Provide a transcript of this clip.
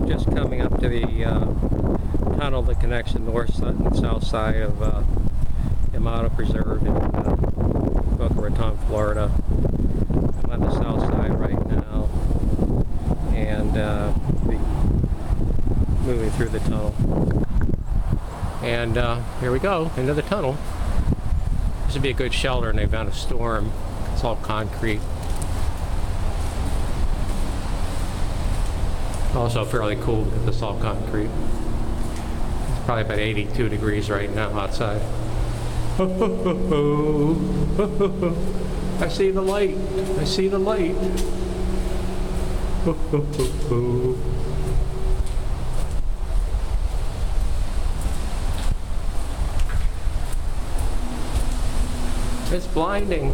just coming up to the tunnel that connects the north side and south side of Yamato Preserve in Boca Raton, Florida. I'm on the south side right now, and be moving through the tunnel. And here we go, into the tunnel. This would be a good shelter in the event of storm. It's all concrete. Also fairly cool because it's all concrete. It's probably about 82 degrees right now outside. I see the light. I see the light. It's blinding.